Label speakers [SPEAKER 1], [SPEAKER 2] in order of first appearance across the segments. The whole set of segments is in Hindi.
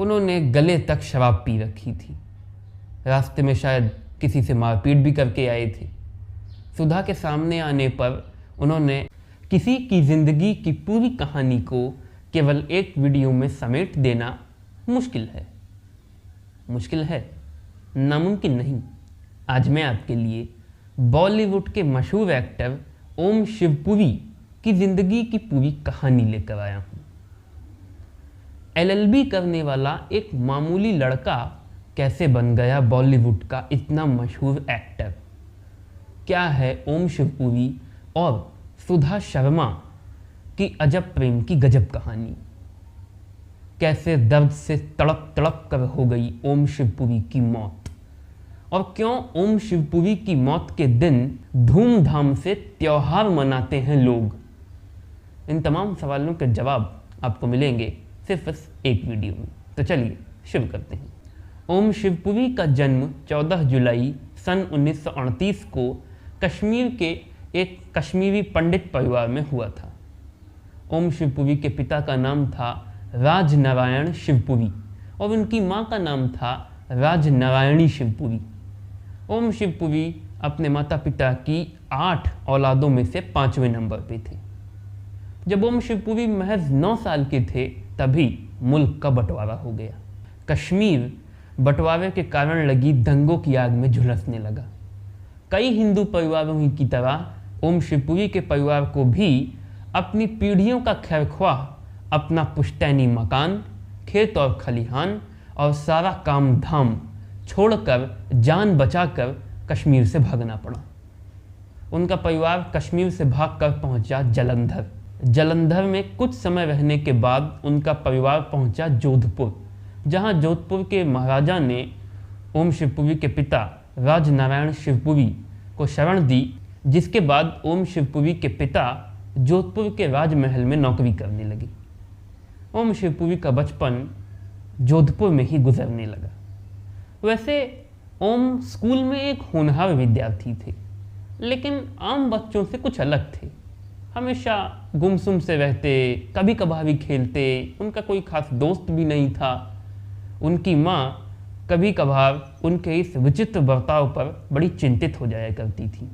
[SPEAKER 1] उन्होंने गले तक शराब पी रखी थी। रास्ते में शायद किसी से मारपीट भी करके आए थे। सुधा के सामने आने पर उन्होंने किसी की ज़िंदगी की पूरी कहानी को केवल एक वीडियो में समेट देना मुश्किल है, नामुमकिन नहीं। आज मैं आपके लिए बॉलीवुड के मशहूर एक्टर ओम शिवपुरी की ज़िंदगी की पूरी कहानी लेकर आया हूँ। LLB करने वाला एक मामूली लड़का कैसे बन गया बॉलीवुड का इतना मशहूर एक्टर। क्या है ओम शिवपुरी और सुधा शर्मा की अजब प्रेम की गजब कहानी। कैसे दर्द से तड़प तड़प कर हो गई ओम शिवपुरी की मौत, और क्यों ओम शिवपुरी की मौत के दिन धूमधाम से त्योहार मनाते हैं लोग। इन तमाम सवालों के जवाब आपको मिलेंगे सिर्फ इस एक वीडियो में। तो चलिए शुरू करते हैं। ओम शिवपुरी का जन्म 14 जुलाई सन 1938 को कश्मीर के एक कश्मीरी पंडित परिवार में हुआ था। ओम शिवपुरी के पिता का नाम था राजनारायण शिवपुरी और उनकी मां का नाम था राजनारायणी शिवपुरी। ओम शिवपुरी अपने माता पिता की 8 औलादों में से 5वें नंबर पे थे। जब ओम शिवपुरी महज 9 साल के थे तभी मुल्क का बंटवारा हो गया। कश्मीर बंटवारे के कारण लगी दंगों की आग में झुलसने लगा। कई हिंदू परिवारों की तरह ओम शिवपुरी के परिवार को भी अपनी पीढ़ियों का खैरख्वाह, अपना पुश्तैनी मकान, खेत और खलिहान और सारा काम धाम छोड़कर जान बचाकर कश्मीर से भागना पड़ा। उनका परिवार कश्मीर से भागकर पहुंचा जलंधर। जलंधर में कुछ समय रहने के बाद उनका परिवार पहुंचा जोधपुर, जहां जोधपुर के महाराजा ने ओम शिवपुरी के पिता राजनारायण शिवपुरी को शरण दी, जिसके बाद ओम शिवपुरी के पिता जोधपुर के राजमहल में नौकरी करने लगे। ओम शिवपुरी का बचपन जोधपुर में ही गुजरने लगा। वैसे ओम स्कूल में एक होनहार विद्यार्थी थे, लेकिन आम बच्चों से कुछ अलग थे। हमेशा गुमसुम से रहते, कभी कभार भी खेलते, उनका कोई खास दोस्त भी नहीं था। उनकी माँ कभी कभार उनके इस विचित्र बर्ताव पर बड़ी चिंतित हो जाया करती थी।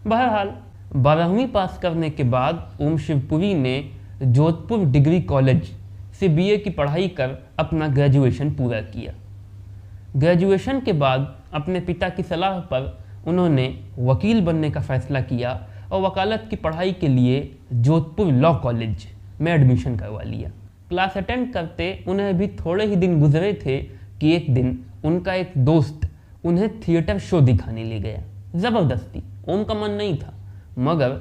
[SPEAKER 1] बहरहाल 12वीं पास करने के बाद ओम शिवपुरी ने जोधपुर डिग्री कॉलेज से BA की पढ़ाई कर अपना ग्रेजुएशन पूरा किया। ग्रेजुएशन के बाद अपने पिता की सलाह पर उन्होंने वकील बनने का फैसला किया और वकालत की पढ़ाई के लिए जोधपुर लॉ कॉलेज में एडमिशन करवा लिया। क्लास अटेंड करते उन्हें अभी थोड़े ही दिन गुजरे थे कि एक दिन उनका एक दोस्त उन्हें थिएटर शो दिखाने ले गया। ज़बरदस्ती। ओम का मन नहीं था, मगर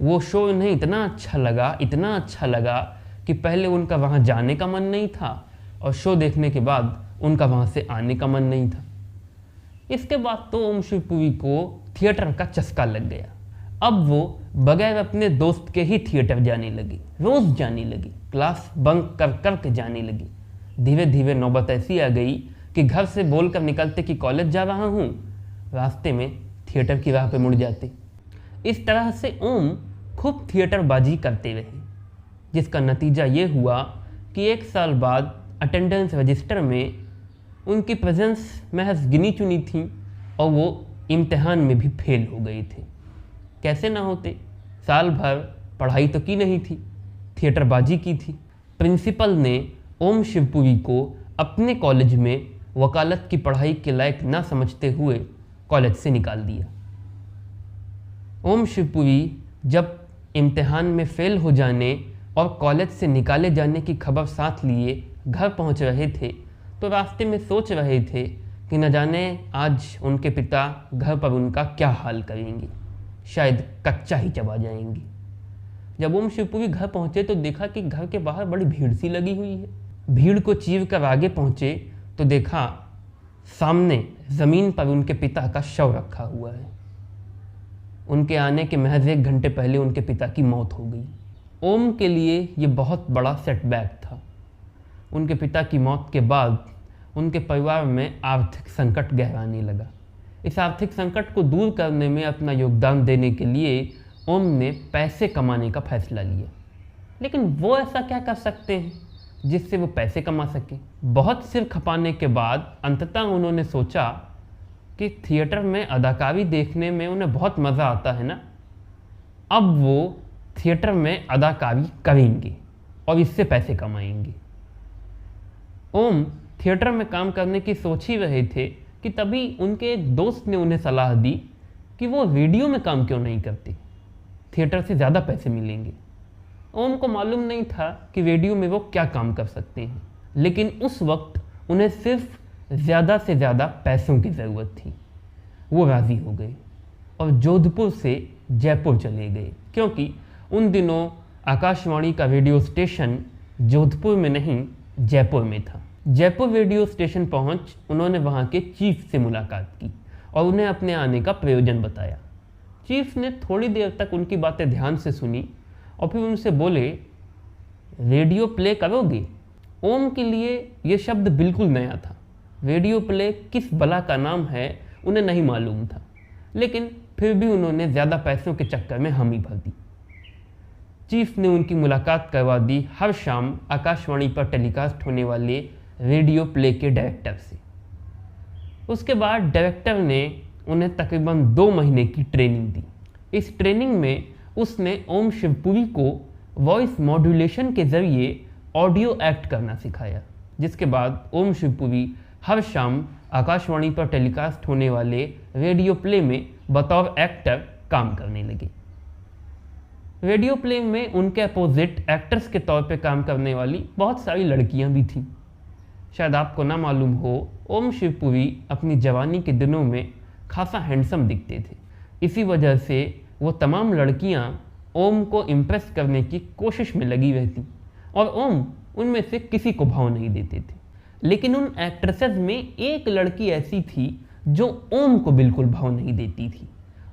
[SPEAKER 1] वो शो उन्हें इतना अच्छा लगा कि पहले उनका वहाँ जाने का मन नहीं था और शो देखने के बाद उनका वहाँ से आने का मन नहीं था। इसके बाद तो ओम शिवपुरी को थिएटर का चस्का लग गया। अब वो बगैर अपने दोस्त के ही थिएटर जाने लगी, रोज़ जाने लगी, क्लास बंक कर के जाने लगी। धीरे धीरे नौबत ऐसी आ गई कि घर से बोलकर निकलते कि कॉलेज जा रहा हूँ, रास्ते में थिएटर की राह पे मुड़ जाते। इस तरह से ओम खूब थिएटरबाजी करते रहे, जिसका नतीजा ये हुआ कि 1 साल बाद अटेंडेंस रजिस्टर में उनकी प्रेजेंस महज गिनी चुनी थी और वो इम्तिहान में भी फेल हो गए थे। कैसे ना होते, साल भर पढ़ाई तो की नहीं थी, थिएटरबाजी की थी। प्रिंसिपल ने ओम शिवपुरी को अपने कॉलेज में वकालत की पढ़ाई के लायक ना समझते हुए कॉलेज से निकाल दिया। ओम शिवपुरी जब इम्तिहान में फेल हो जाने और कॉलेज से निकाले जाने की खबर साथ लिए घर पहुंच रहे थे तो रास्ते में सोच रहे थे कि न जाने आज उनके पिता घर पर उनका क्या हाल करेंगे, शायद कच्चा ही चबा जाएंगे। जब ओम शिवपुरी घर पहुंचे तो देखा कि घर के बाहर बड़ी भीड़ सी लगी हुई है। भीड़ को चीर कर आगे पहुंचे तो देखा सामने ज़मीन पर उनके पिता का शव रखा हुआ है। उनके आने के महज 1 घंटे पहले उनके पिता की मौत हो गई। ओम के लिए ये बहुत बड़ा सेटबैक था। उनके पिता की मौत के बाद उनके परिवार में आर्थिक संकट गहराने लगा। इस आर्थिक संकट को दूर करने में अपना योगदान देने के लिए ओम ने पैसे कमाने का फैसला लिया। लेकिन वो ऐसा क्या कर सकते हैं? जिससे वो पैसे कमा सके। बहुत सिर खपाने के बाद अंततः उन्होंने सोचा कि थिएटर में अदाकारी देखने में उन्हें बहुत मज़ा आता है ना, अब वो थिएटर में अदाकारी करेंगे और इससे पैसे कमाएंगे। ओम थिएटर में काम करने की सोच ही रहे थे कि तभी उनके एक दोस्त ने उन्हें सलाह दी कि वो रेडियो में काम क्यों नहीं करते, थिएटर से ज़्यादा पैसे मिलेंगे। ओम को मालूम नहीं था कि रेडियो में वो क्या काम कर सकते हैं, लेकिन उस वक्त उन्हें सिर्फ ज़्यादा से ज़्यादा पैसों की ज़रूरत थी। वो राज़ी हो गए और जोधपुर से जयपुर चले गए, क्योंकि उन दिनों आकाशवाणी का रेडियो स्टेशन जोधपुर में नहीं जयपुर में था। जयपुर रेडियो स्टेशन पहुंच उन्होंने वहां के चीफ से मुलाकात की और उन्हें अपने आने का प्रयोजन बताया। चीफ ने थोड़ी देर तक उनकी बातें ध्यान से सुनी और फिर उनसे बोले, रेडियो प्ले करोगे? ओम के लिए ये शब्द बिल्कुल नया था। रेडियो प्ले किस बला का नाम है उन्हें नहीं मालूम था, लेकिन फिर भी उन्होंने ज़्यादा पैसों के चक्कर में हामी भर दी। चीफ ने उनकी मुलाकात करवा दी हर शाम आकाशवाणी पर टेलीकास्ट होने वाले रेडियो प्ले के डायरेक्टर से। उसके बाद डायरेक्टर ने उन्हें तकरीबन 2 महीने की ट्रेनिंग दी। इस ट्रेनिंग में उसने ओम शिवपुरी को वॉइस मॉड्यूलेशन के ज़रिए ऑडियो एक्ट करना सिखाया, जिसके बाद ओम शिवपुरी हर शाम आकाशवाणी पर टेलीकास्ट होने वाले रेडियो प्ले में बतौर एक्टर काम करने लगे। रेडियो प्ले में उनके अपोजिट एक्टर्स के तौर पे काम करने वाली बहुत सारी लड़कियां भी थीं। शायद आपको ना मालूम हो, ओम शिवपुरी अपनी जवानी के दिनों में खासा हैंडसम दिखते थे। इसी वजह से वो तमाम लड़कियां ओम को इम्प्रेस करने की कोशिश में लगी रहती और ओम उनमें से किसी को भाव नहीं देते थे। लेकिन उन एक्ट्रेसेस में एक लड़की ऐसी थी जो ओम को बिल्कुल भाव नहीं देती थी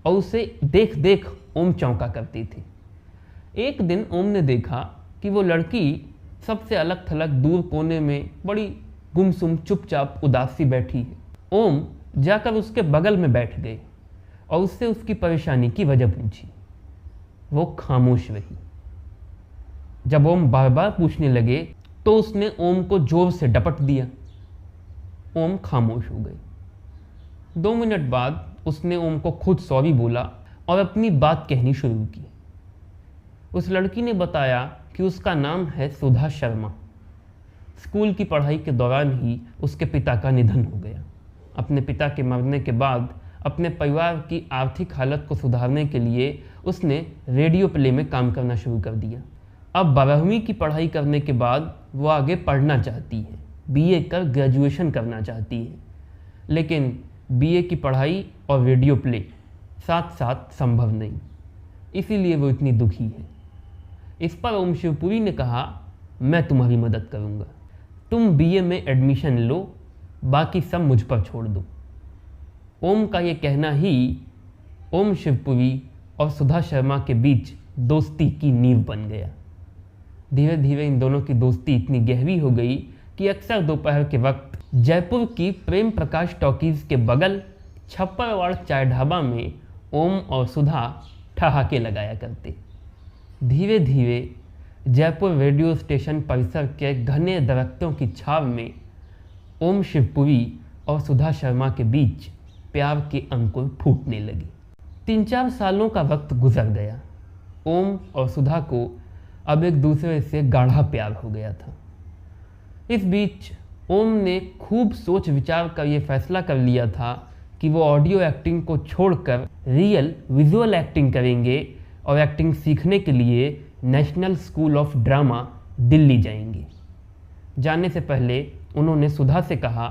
[SPEAKER 1] और उसे देख देख ओम चौंका करते थे। एक दिन ओम ने देखा कि वो लड़की सबसे अलग थलग दूर कोने में बड़ी गुमसुम चुपचाप उदास सी बैठी है। ओम जाकर उसके बगल में बैठ गए और उससे उसकी परेशानी की वजह पूछी। वो खामोश रही। जब ओम बार बार पूछने लगे तो उसने ओम को जोर से डपट दिया। ओम खामोश हो गई। 2 मिनट बाद उसने ओम को खुद सॉरी बोला और अपनी बात कहनी शुरू की। उस लड़की ने बताया कि उसका नाम है सुधा शर्मा। स्कूल की पढ़ाई के दौरान ही उसके पिता का निधन हो गया। अपने पिता के मरने के बाद अपने परिवार की आर्थिक हालत को सुधारने के लिए उसने रेडियो प्ले में काम करना शुरू कर दिया। अब 12वीं की पढ़ाई करने के बाद वो आगे पढ़ना चाहती है, बीए कर ग्रेजुएशन करना चाहती है, लेकिन बीए की पढ़ाई और रेडियो प्ले साथ साथ संभव नहीं, इसीलिए वो इतनी दुखी है। इस पर ओम शिवपुरी ने कहा, मैं तुम्हारी मदद करूँगा, तुम बीए में एडमिशन लो, बाकी सब मुझ पर छोड़ दो। ओम का ये कहना ही ओम शिवपुरी और सुधा शर्मा के बीच दोस्ती की नींव बन गया। धीरे धीरे इन दोनों की दोस्ती इतनी गहरी हो गई कि अक्सर दोपहर के वक्त जयपुर की प्रेम प्रकाश टॉकीज़ के बगल छप्परवाड़ चाय ढाबा में ओम और सुधा ठहाके लगाया करते। धीरे धीरे जयपुर रेडियो स्टेशन परिसर के घने दरख्तों की छाव में ओम शिवपुरी और सुधा शर्मा के बीच प्यार के अंकुर फूटने लगे। 3-4 सालों का वक्त गुजर गया। ओम और सुधा को अब एक दूसरे से गाढ़ा प्यार हो गया था। इस बीच ओम ने खूब सोच विचार कर ये फैसला कर लिया था कि वो ऑडियो एक्टिंग को छोड़कर रियल विजुअल एक्टिंग करेंगे और एक्टिंग सीखने के लिए national school of drama Delhi जाएंगे। जाने से पहले उन्होंने सुधा से कहा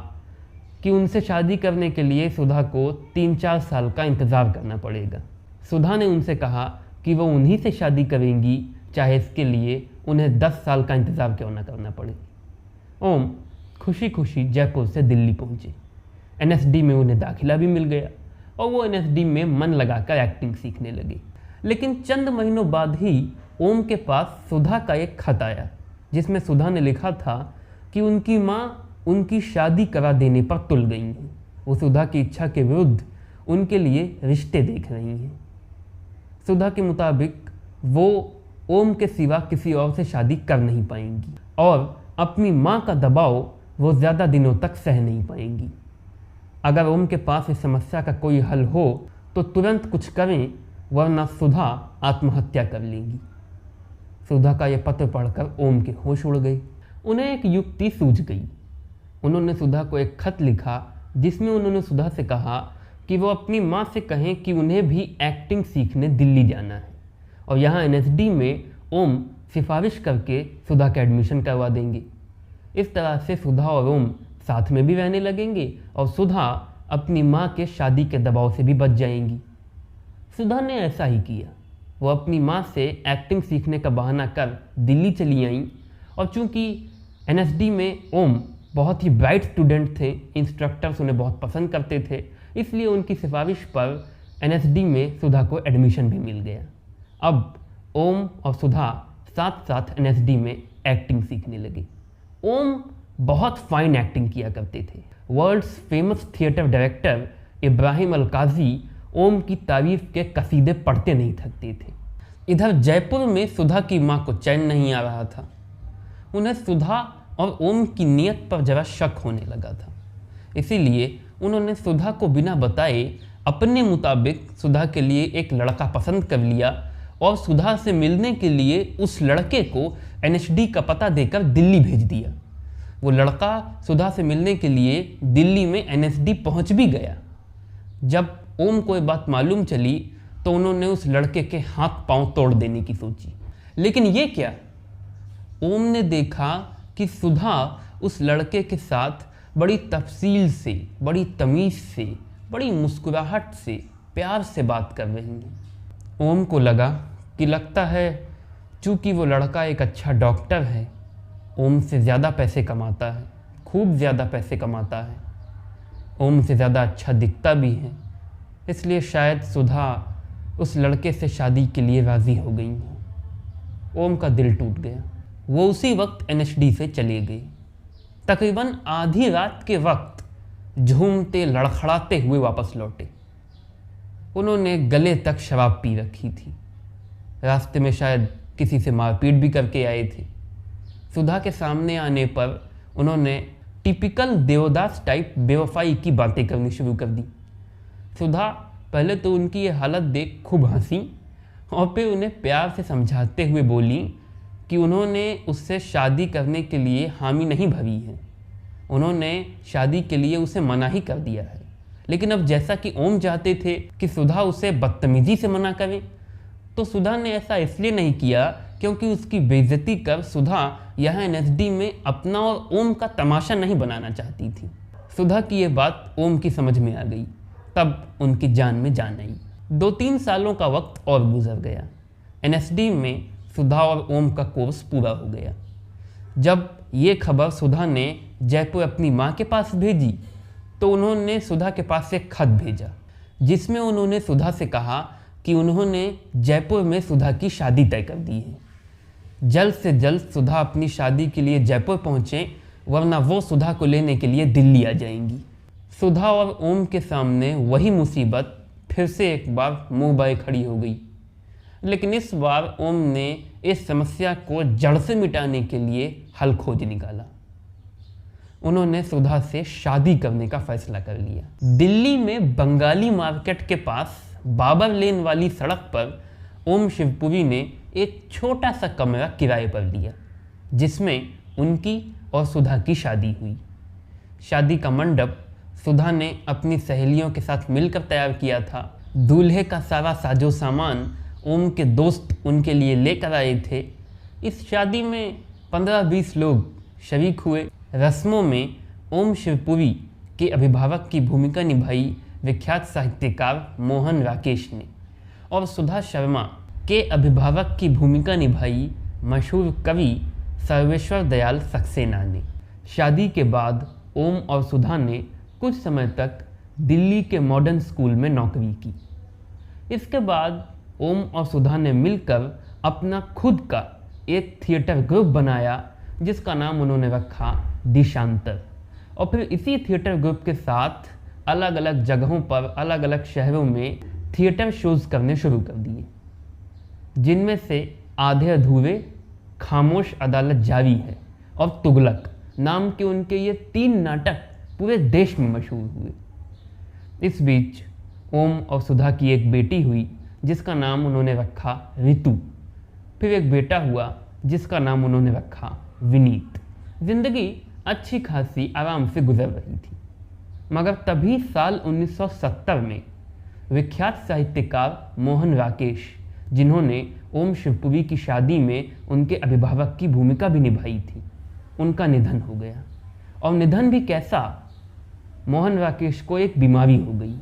[SPEAKER 1] कि उनसे शादी करने के लिए सुधा को 3-4 साल का इंतज़ार करना पड़ेगा। सुधा ने उनसे कहा कि वो उन्हीं से शादी करेंगी, चाहे इसके लिए उन्हें 10 साल का इंतज़ार क्यों ना करना पड़े। ओम खुशी खुशी जयपुर से दिल्ली पहुँचे। एनएसडी में उन्हें दाखिला भी मिल गया और वो एनएसडी में मन लगाकर एक्टिंग सीखने लगे। लेकिन चंद महीनों बाद ही ओम के पास सुधा का एक खत आया, जिसमें सुधा ने लिखा था कि उनकी माँ उनकी शादी करा देने पर तुल गई हैं। वो सुधा की इच्छा के विरुद्ध उनके लिए रिश्ते देख रही हैं। सुधा के मुताबिक वो ओम के सिवा किसी और से शादी कर नहीं पाएंगी और अपनी माँ का दबाव वो ज़्यादा दिनों तक सह नहीं पाएंगी। अगर ओम के पास इस समस्या का कोई हल हो तो तुरंत कुछ करें, वरना सुधा आत्महत्या कर लेंगी। सुधा का यह पत्र पढ़कर ओम के होश उड़ गए। उन्हें एक युक्ति सूझ गई। उन्होंने सुधा को एक खत लिखा जिसमें उन्होंने सुधा से कहा कि वो अपनी माँ से कहें कि उन्हें भी एक्टिंग सीखने दिल्ली जाना है और यहाँ NSD में ओम सिफारिश करके सुधा का एडमिशन करवा देंगे। इस तरह से सुधा और ओम साथ में भी रहने लगेंगे और सुधा अपनी माँ के शादी के दबाव से भी बच जाएंगी। सुधा ने ऐसा ही किया। वो अपनी माँ से एक्टिंग सीखने का बहाना कर दिल्ली चली आईं और चूँकि NSD में ओम बहुत ही ब्राइट स्टूडेंट थे, इंस्ट्रक्टर्स उन्हें बहुत पसंद करते थे, इसलिए उनकी सिफारिश पर NSD में सुधा को एडमिशन भी मिल गया। अब ओम और सुधा साथ साथ NSD में एक्टिंग सीखने लगे। ओम बहुत फाइन एक्टिंग किया करते थे। World's famous theatre director Ebrahim Alkazi Om की तारीफ के कसीदे पढ़ते नहीं थकते थे। इधर जयपुर में सुधा की माँ को चैन नहीं आ रहा था। उन्हें सुधा और ओम की नीयत पर जरा शक होने लगा था। इसीलिए उन्होंने सुधा को बिना बताए अपने मुताबिक सुधा के लिए एक लड़का पसंद कर लिया और सुधा से मिलने के लिए उस लड़के को NSD का पता देकर दिल्ली भेज दिया। वो लड़का सुधा से मिलने के लिए दिल्ली में NSD पहुंच भी गया। जब ओम को ये बात मालूम चली तो उन्होंने उस लड़के के हाथ पांव तोड़ देने की सोची। लेकिन ये क्या, ओम ने देखा कि सुधा उस लड़के के साथ बड़ी तफसील से, बड़ी तमीज़ से, बड़ी मुस्कुराहट से, प्यार से बात कर रही हैं। ओम को लगा कि लगता है चूँकि वो लड़का एक अच्छा डॉक्टर है, ओम से ज़्यादा पैसे कमाता है, खूब ज़्यादा पैसे कमाता है, ओम से ज़्यादा अच्छा दिखता भी है, इसलिए शायद सुधा उस लड़के से शादी के लिए राज़ी हो गई हो। ओम का दिल टूट गया। वो उसी वक्त NSD से चले गए। तकरीबन आधी रात के वक्त झूमते लड़खड़ाते हुए वापस लौटे। उन्होंने गले तक शराब पी रखी थी। रास्ते में शायद किसी से मारपीट भी करके आए थे। सुधा के सामने आने पर उन्होंने टिपिकल देवदास टाइप बेवफाई की बातें करनी शुरू कर दी। सुधा पहले तो उनकी ये हालत देख खूब हंसी और फिर उन्हें प्यार से समझाते हुए बोली कि उन्होंने उससे शादी करने के लिए हामी नहीं भरी है, उन्होंने शादी के लिए उसे मना ही कर दिया है। लेकिन अब जैसा कि ओम चाहते थे कि सुधा उसे बदतमीजी से मना करे, तो सुधा ने ऐसा इसलिए नहीं किया क्योंकि उसकी बेइज्जती कर सुधा यहाँ NSD में अपना और ओम का तमाशा नहीं बनाना चाहती थी। सुधा की ये बात ओम की समझ में आ गई। तब उनकी जान में जान आई। 2-3 सालों का वक्त और गुजर गया। NSD में सुधा और ओम का कोर्स पूरा हो गया। जब ये खबर सुधा ने जयपुर अपनी माँ के पास भेजी तो उन्होंने सुधा के पास एक खत भेजा जिसमें उन्होंने सुधा से कहा कि उन्होंने जयपुर में सुधा की शादी तय कर दी है। जल्द से जल्द सुधा अपनी शादी के लिए जयपुर पहुँचें, वरना वो सुधा को लेने के लिए दिल्ली आ जाएंगी। सुधा और ओम के सामने वही मुसीबत फिर से एक बार मुँह बाए खड़ी हो गई। लेकिन इस बार ओम ने इस समस्या को जड़ से मिटाने के लिए हल खोज निकाला। उन्होंने सुधा से शादी करने का फैसला कर लिया। दिल्ली में बंगाली मार्केट के पास बाबर लेन वाली सड़क पर ओम शिवपुरी ने एक छोटा सा कमरा किराए पर लिया जिसमें उनकी और सुधा की शादी हुई। शादी का मंडप सुधा ने अपनी सहेलियों के साथ मिलकर तैयार किया था। दूल्हे का सारा साजो सामान ओम के दोस्त उनके लिए लेकर आए थे। इस शादी में 15-20 लोग शरीक हुए। रस्मों में ओम शिवपुरी के अभिभावक की भूमिका निभाई विख्यात साहित्यकार मोहन राकेश ने और सुधा शर्मा के अभिभावक की भूमिका निभाई मशहूर कवि सर्वेश्वर दयाल सक्सेना ने। शादी के बाद ओम और सुधा ने कुछ समय तक दिल्ली के मॉडर्न स्कूल में नौकरी की। इसके बाद ओम और सुधा ने मिलकर अपना खुद का एक थिएटर ग्रुप बनाया जिसका नाम उन्होंने रखा दिशांतर। और फिर इसी थिएटर ग्रुप के साथ अलग अलग जगहों पर, अलग अलग शहरों में थिएटर शोज़ करने शुरू कर दिए, जिनमें से आधे अधूरे खामोश अदालत जारी है और तुगलक नाम के उनके ये 3 नाटक पूरे देश में मशहूर हुए। इस बीच ओम और सुधा की एक बेटी हुई जिसका नाम उन्होंने रखा ऋतु। फिर एक बेटा हुआ जिसका नाम उन्होंने रखा विनीत। जिंदगी अच्छी खासी आराम से गुजर रही थी, मगर तभी साल 1970 में विख्यात साहित्यकार मोहन राकेश, जिन्होंने ओम शिवपुरी की शादी में उनके अभिभावक की भूमिका भी निभाई थी, उनका निधन हो गया। और निधन भी कैसा, मोहन राकेश को एक बीमारी हो गई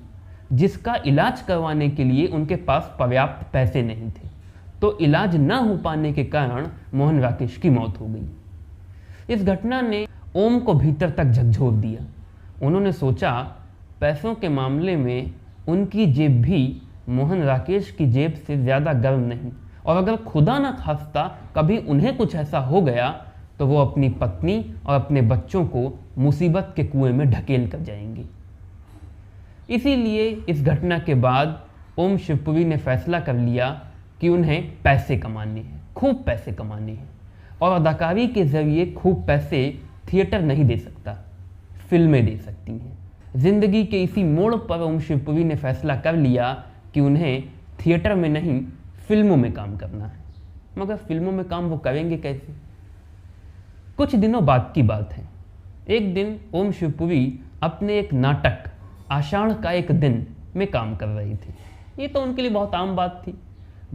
[SPEAKER 1] जिसका इलाज करवाने के लिए उनके पास पर्याप्त पैसे नहीं थे, तो इलाज न हो पाने के कारण मोहन राकेश की मौत हो गई। इस घटना ने ओम को भीतर तक झकझोर दिया। उन्होंने सोचा, पैसों के मामले में उनकी जेब भी मोहन राकेश की जेब से ज़्यादा गर्म नहीं, और अगर खुदा न खास्ता कभी उन्हें कुछ ऐसा हो गया तो वो अपनी पत्नी और अपने बच्चों को मुसीबत के कुएं में ढकेल कर जाएंगे। इसीलिए इस घटना के बाद ओम शिवपुरी ने फैसला कर लिया कि उन्हें पैसे कमाने हैं, खूब पैसे कमाने हैं, और अदाकारी के ज़रिए खूब पैसे थिएटर नहीं दे सकता, फिल्में दे सकती हैं। जिंदगी के इसी मोड़ पर ओम शिवपुरी ने फैसला कर लिया कि उन्हें थिएटर में नहीं, फिल्मों में काम करना है। मगर फिल्मों में काम वो करेंगे कैसे? कुछ दिनों बाद की बात है। एक दिन ओम शिवपुरी अपने एक नाटक आषाढ़ का एक दिन में काम कर रही थी। ये तो उनके लिए बहुत आम बात थी,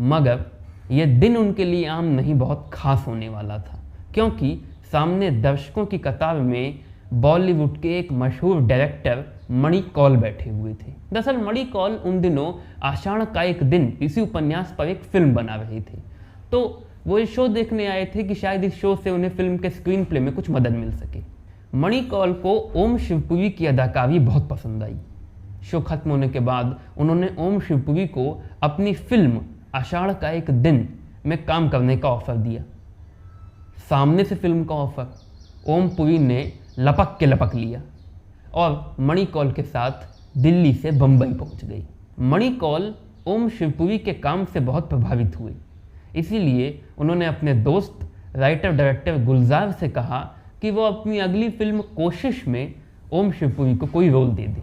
[SPEAKER 1] मगर यह दिन उनके लिए आम नहीं, बहुत खास होने वाला था, क्योंकि सामने दर्शकों की कतार में बॉलीवुड के एक मशहूर डायरेक्टर मणि कौल बैठे हुए थे। दरअसल मणि कौल उन दिनों आषाढ़ का एक दिन इसी उपन्यास पर एक फिल्म बना रहे थे, तो वो इस शो देखने आए थे कि शायद इस शो से उन्हें फिल्म के स्क्रीन प्ले में कुछ मदद मिल सके। मणि कौल को ओम शिवपुरी की अदाकारी बहुत पसंद आई। शो खत्म होने के बाद उन्होंने ओम शिवपुरी को अपनी फिल्म आषाढ़ का एक दिन में काम करने का ऑफर दिया। सामने से फिल्म का ऑफर ओम पुरी ने लपक के लपक लिया और मणि कौल के साथ दिल्ली से बम्बई पहुंच गई। मणि कौल ओम शिवपुरी के काम से बहुत प्रभावित हुए, इसीलिए उन्होंने अपने दोस्त राइटर डायरेक्टर गुलजार से कहा कि वो अपनी अगली फिल्म कोशिश में ओम शिवपुरी को कोई रोल दे दे।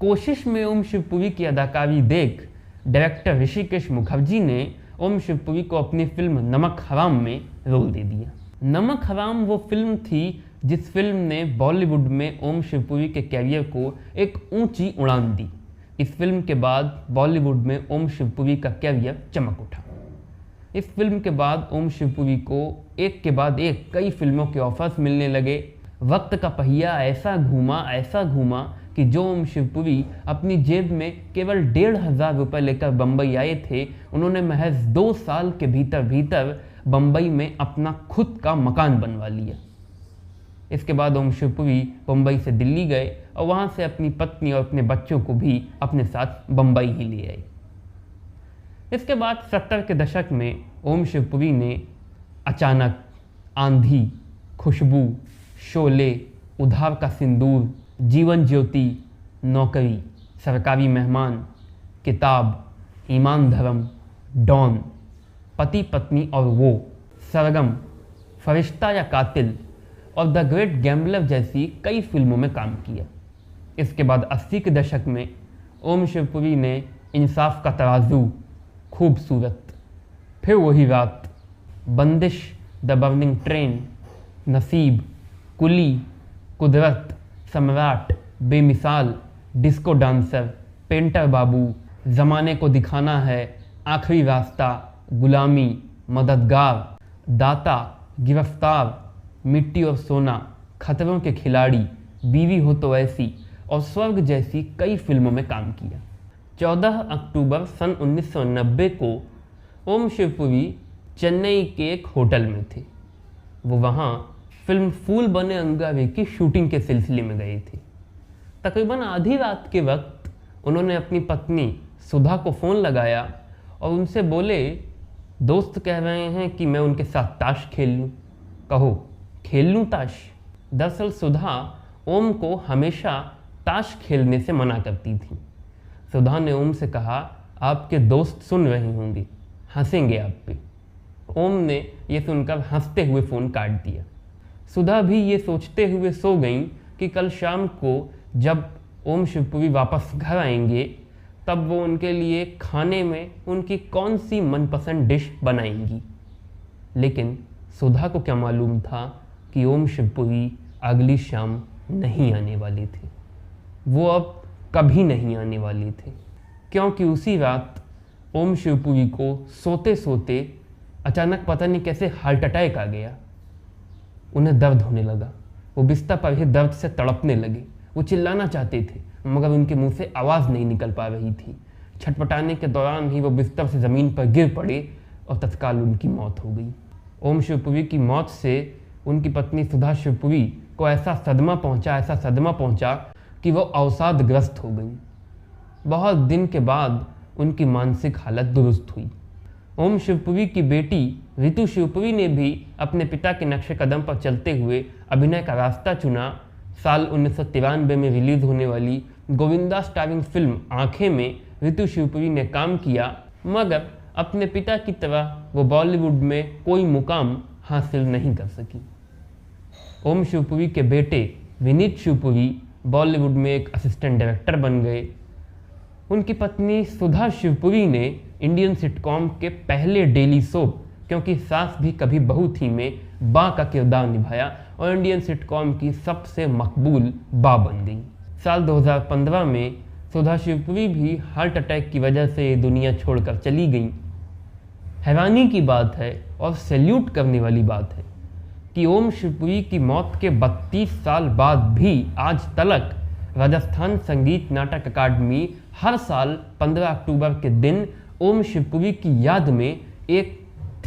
[SPEAKER 1] कोशिश में ओम शिवपुरी की अदाकारी देख डायरेक्टर ऋषिकेश मुखर्जी ने ओम शिवपुरी को अपनी फिल्म नमक हराम में रोल दे दिया। नमक हराम वो फिल्म थी जिस फिल्म ने बॉलीवुड में ओम शिवपुरी के कैरियर को एक ऊंची उड़ान दी। इस फिल्म के बाद बॉलीवुड में ओम शिवपुरी का कैरियर चमक उठा। इस फिल्म के बाद ओम शिवपुरी को एक के बाद एक कई फिल्मों के ऑफर्स मिलने लगे। वक्त का पहिया ऐसा घूमा कि जो ओम शिवपुरी अपनी जेब में केवल 1,500 रुपये लेकर बम्बई आए थे, उन्होंने महज 2 साल के भीतर बम्बई में अपना खुद का मकान बनवा लिया। इसके बाद ओम शिवपुरी बम्बई से दिल्ली गए और वहाँ से अपनी पत्नी और अपने बच्चों को भी अपने साथ बम्बई ही ले आए। इसके बाद 70 के दशक में ओम शिवपुरी ने अचानक, आंधी, खुशबू, शोले, उधार का सिंदूर, जीवन ज्योति, नौकरी, सरकारी मेहमान, किताब, ईमान धर्म, डॉन, पति पत्नी और वो, सरगम, फरिश्ता या कातिल और द ग्रेट गैम्बलर जैसी कई फिल्मों में काम किया। इसके बाद 80 के दशक में ओम शिवपुरी ने इंसाफ का तराजू, खूबसूरत, फिर वही रात, बंदिश, द बर्निंग ट्रेन, नसीब, कुली, कुदरत, सम्राट, बेमिसाल, डिस्को डांसर, पेंटर बाबू, ज़माने को दिखाना है, आखिरी रास्ता, गुलामी, मददगार, दाता, गिरफ्तार, मिट्टी और सोना, खतरों के खिलाड़ी, बीवी हो तो ऐसी और स्वर्ग जैसी कई फिल्मों में काम किया। 14 अक्टूबर सन 1990 को ओम शिवपुरी चेन्नई के एक होटल में थे। वो वहाँ फिल्म फूल बने अंगारे की शूटिंग के सिलसिले में गए थे। तकरीबन आधी रात के वक्त उन्होंने अपनी पत्नी सुधा को फ़ोन लगाया और उनसे बोले, दोस्त कह रहे हैं कि मैं उनके साथ ताश खेल लूँ, कहो खेल लूँ ताश। दरअसल सुधा ओम को हमेशा ताश खेलने से मना करती थी। सुधा ने ओम से कहा, आपके दोस्त सुन रहे होंगे, हंसेंगे आप पे। ओम ने यह सुनकर हंसते हुए फ़ोन काट दिया। सुधा भी ये सोचते हुए सो गईं कि कल शाम को जब ओम शिवपुरी वापस घर आएंगे तब वो उनके लिए खाने में उनकी कौन सी मनपसंद डिश बनाएंगी। लेकिन सुधा को क्या मालूम था कि ओम शिवपुरी अगली शाम नहीं आने वाले थे, वो अब कभी नहीं आने वाले थे, क्योंकि उसी रात ओम शिवपुरी को सोते सोते अचानक पता नहीं कैसे हार्ट अटैक आ गया। उन्हें दर्द होने लगा, वो बिस्तर पर ही दर्द से तड़पने लगे। वो चिल्लाना चाहते थे मगर उनके मुंह से आवाज़ नहीं निकल पा रही थी। छटपटाने के दौरान ही वो बिस्तर से ज़मीन पर गिर पड़े और तत्काल उनकी मौत हो गई। ओम शिवपुरी की मौत से उनकी पत्नी सुधा शिवपुरी को ऐसा सदमा पहुंचा कि वो अवसादग्रस्त हो गई। बहुत दिन के बाद उनकी मानसिक हालत दुरुस्त हुई। ओम शिवपुरी की बेटी रितु शिवपुरी ने भी अपने पिता के नक्शे कदम पर चलते हुए अभिनय का रास्ता चुना। साल 1993 में रिलीज होने वाली गोविंदा स्टारिंग फिल्म आंखें में रितु शिवपुरी ने काम किया, मगर अपने पिता की तरह वो बॉलीवुड में कोई मुकाम हासिल नहीं कर सकी। ओम शिवपुरी के बेटे विनीत शिवपुरी बॉलीवुड में एक असिस्टेंट डायरेक्टर बन गए। उनकी पत्नी सुधा शिवपुरी ने इंडियन सिटकॉम के पहले डेली सोप क्योंकि सास भी कभी बहू थी में बा का किरदार निभाया और इंडियन सिटकॉम की सबसे मकबूल बा बन गई। साल 2015 में सुधा शिवपुरी भी हार्ट अटैक की वजह से दुनिया छोड़कर चली गई। हैरानी की बात है और सैल्यूट करने वाली बात है कि ओम शिवपुरी की मौत के 32 साल बाद भी आज तक राजस्थान संगीत नाटक अकादमी हर साल 15 अक्टूबर के दिन ओम शिवपुरी की याद में एक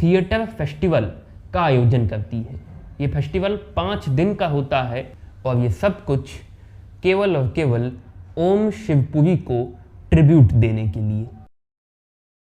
[SPEAKER 1] थिएटर फेस्टिवल का आयोजन करती है। ये फेस्टिवल 5 दिन का होता है और ये सब कुछ केवल और केवल ओम शिवपुरी को ट्रिब्यूट देने के लिए।